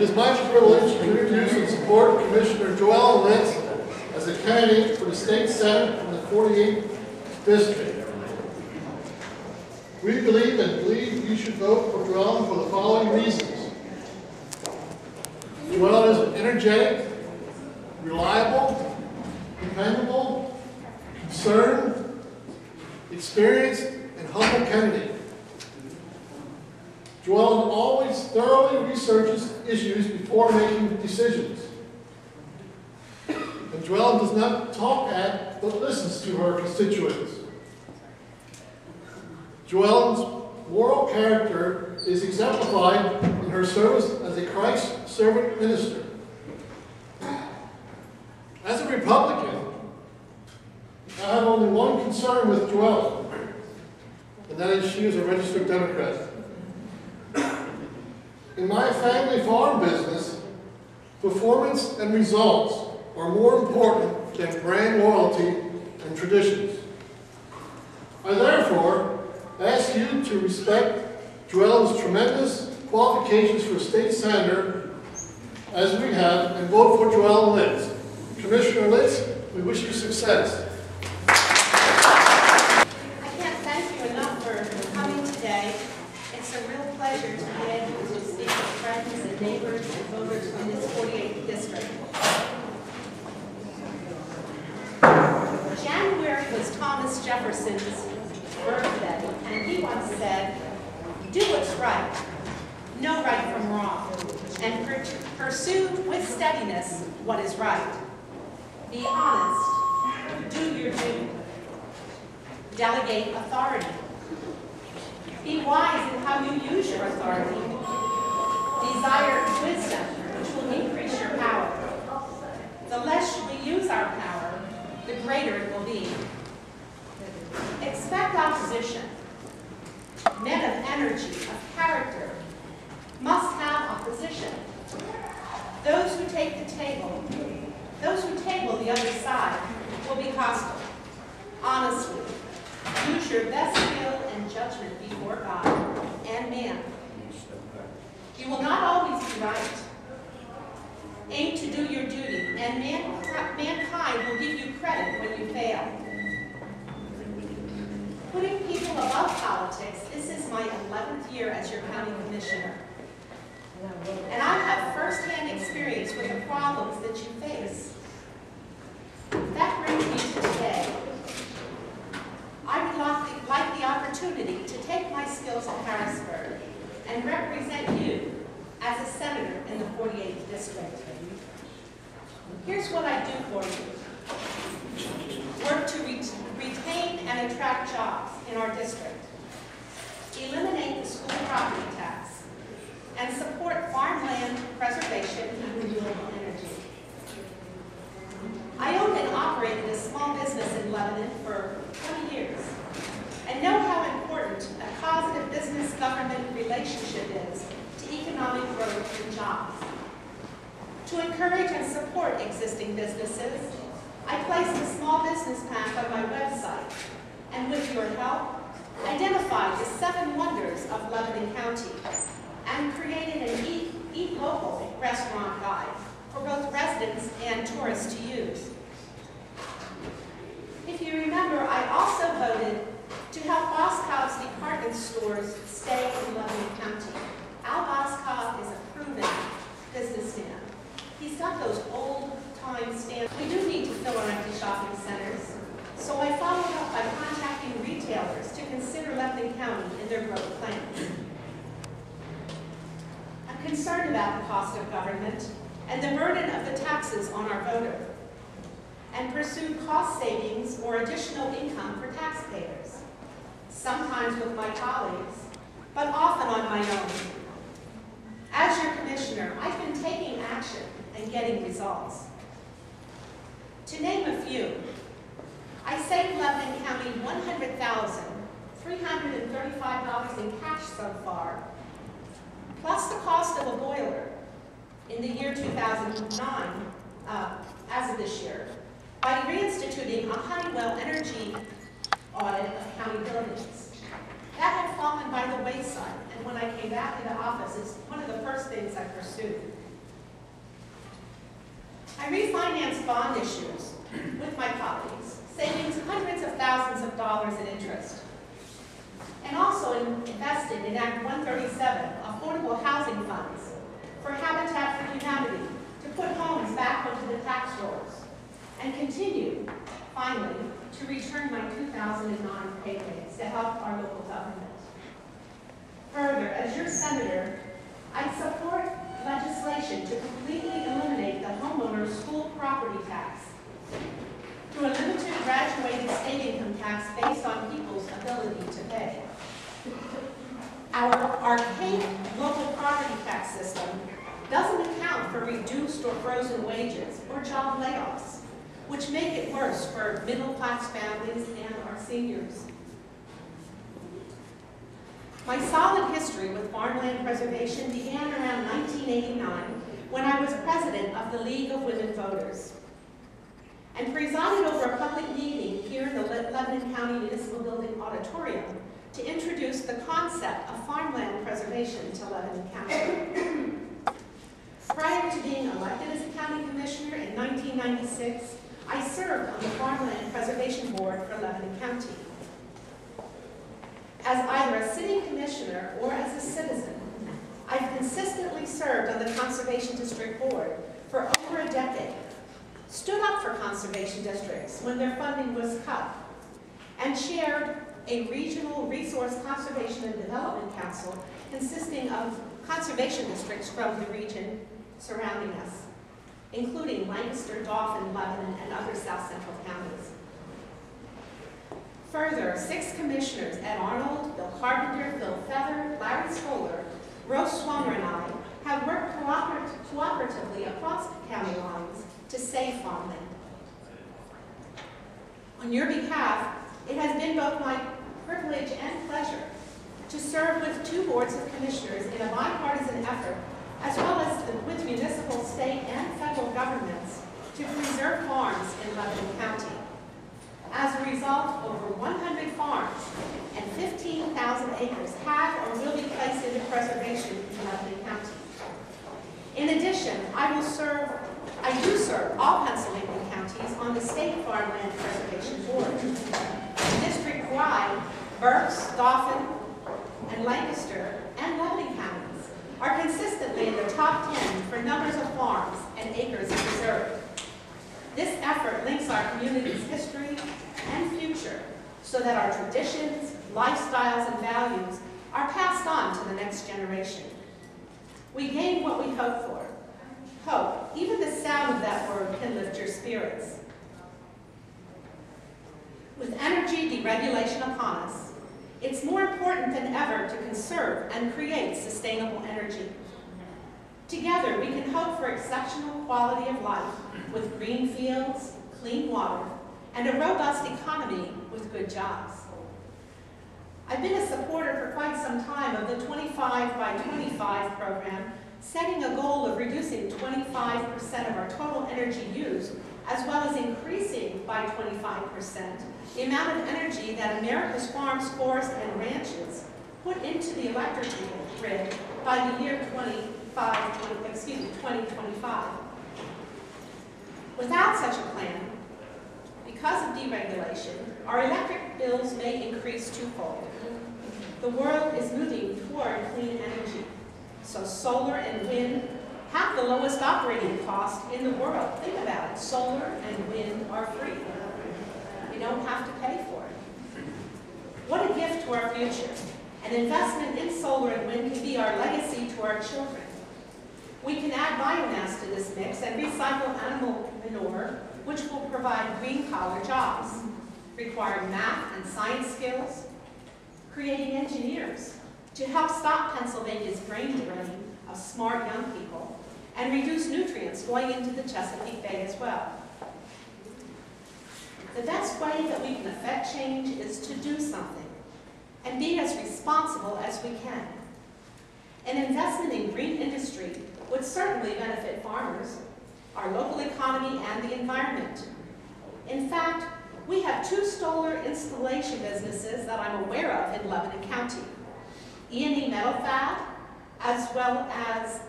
It is my privilege to introduce and support Commissioner Joelle Litz as a candidate for the State Senate in the 48th District. We believe you should vote for Joelle for the following reasons. Joelle is energetic, reliable, dependable, concerned, experienced, and humble candidate. Joelle always thoroughly researches issues before making decisions. And Joelle does not talk at, but listens to her constituents. Joelle's moral character is exemplified in her service as a Christ servant minister. As a Republican, I have only one concern with Joelle, and that is she is a registered Democrat. In my family farm business, performance and results are more important than brand loyalty and traditions. I therefore ask you to respect Joelle's tremendous qualifications for state senator as we have, and vote for Joelle Litz. Commissioner Litz, we wish you success. I can't thank you enough for coming today. It's a real pleasure to be able to speak with friends and neighbors and voters in this 48th district. January was Thomas Jefferson's birthday, and he once said, "Do what's right, know right from wrong, and pursue with steadiness what is right. Be honest, do your duty, delegate authority. Be wise in how you use your authority. Desire wisdom, which will increase your power. The less we use our power, the greater it will be. Expect opposition. Men of energy, of character, must have opposition. Those who table the other side will be hostile. Honestly, use your best skill and judgment before God and man. You will not always be right. Aim to do your duty, and mankind will give you credit when you fail. Putting people above politics, this is my 11th year as your county commissioner. And I have firsthand experience with the problems that you face. That brings me to today. I would like the opportunity to take my skills at Harrisburg and represent you as a senator in the 48th district. Here's what I do for you. Work to retain and attract jobs in our district. Eliminate the school property tax. And support farmland preservation and renewable energy. I owned and operated a small business in Lebanon for 20 years and know how important a positive business-government relationship is to economic growth and jobs. To encourage and support existing businesses, I placed a small business pack on my website, and with your help, identified the 7 wonders of Lebanon County and created an Eat Local restaurant guide for both residents and tourists to use. If you remember, I also voted to help Boscov's department stores stay in Lebanon County. Al Boscov is a proven businessman. He's got those old-time standards. We do need to fill our empty shopping centers, so I followed up by contacting retailers to consider Lebanon County in their growth plans. I'm concerned about the cost of government and the burden of the taxes on our voter, and pursue cost savings or additional income for taxpayers, sometimes with my colleagues, but often on my own. As your commissioner, I've been taking action and getting results. To name a few, I saved Lebanon County $100,335 in cash so far, plus the cost of a boiler in the year 2009, as of this year, by reinstituting a Honeywell energy audit of county buildings. That had fallen by the wayside, and when I came back into office, it's one of the first things I pursued. I refinanced bond issues with my colleagues, saving hundreds of thousands of dollars in interest. And also invested in Act 137, affordable housing funds for Habitat for Humanity to put homes back onto the tax rolls, and continue, finally, to return my 2009 pay raise to help our local government. Further, as your senator, I support legislation to completely eliminate the homeowner's school property tax through a limited graduated state income tax based on people's ability to pay. Our archaic local property tax system doesn't account for reduced or frozen wages or job layoffs, which make it worse for middle-class families and our seniors. My solid history with farmland preservation began around 1989 when I was president of the League of Women Voters and presided over a public meeting here in the Lebanon County Municipal Building auditorium to introduce the concept of farmland preservation to Lebanon County. Prior to being elected as a county commissioner in 1996, I served on the Farmland Preservation Board for Lebanon County. As either a sitting commissioner or as a citizen, I've consistently served on the Conservation District Board for over a decade, stood up for conservation districts when their funding was cut, and chaired a regional resource conservation and development council consisting of conservation districts from the region surrounding us, including Lancaster, Dauphin, Lebanon, and other South Central counties. Further, 6 commissioners, Ed Arnold, Bill Carpenter, Phil Feather, Larry Scholler, Rose Swanger, and I have worked cooperatively across county lines to save farmland. On your behalf, it has been both my privilege and pleasure to serve with 2 boards of commissioners in a bipartisan effort, as well as with municipal, state, and federal governments to preserve farms in Lebanon County. As a result, over 100 farms and 15,000 acres have or will be placed into preservation in Lebanon County. In addition, I do serve all Pennsylvania counties on the State Farmland Preservation Board. District-wide, Berks, Dauphin, and Lancaster, and Lebanon counties are consistently in the top 10 for numbers of farms and acres preserved. This effort links our community's history and future so that our traditions, lifestyles, and values are passed on to the next generation. We gain what we hope for. Hope, even the sound of that word can lift your spirits. With energy deregulation upon us, it's more important than ever to conserve and create sustainable energy. Together, we can hope for exceptional quality of life with green fields, clean water, and a robust economy with good jobs. I've been a supporter for quite some time of the 25 by 25 program, setting a goal of reducing 25% of our total energy use, as well as increasing by 25% the amount of energy that America's farms, forests, and ranches put into the electrical grid by the year 2025. Without such a plan, because of deregulation, our electric bills may increase twofold. The world is moving toward clean energy, so solar and wind have the lowest operating cost in the world. Think about it, solar and wind are free. We don't have to pay for it. What a gift to our future. An investment in solar and wind can be our legacy to our children. We can add biomass to this mix and recycle animal manure, which will provide green-collar jobs, requiring math and science skills, creating engineers to help stop Pennsylvania's brain drain of smart young people, and reduce nutrients going into the Chesapeake Bay as well. The best way that we can affect change is to do something and be as responsible as we can. An investment in green industry would certainly benefit farmers, our local economy, and the environment. In fact, we have 2 solar installation businesses that I'm aware of in Lebanon County, E&E Metal Fab, as well as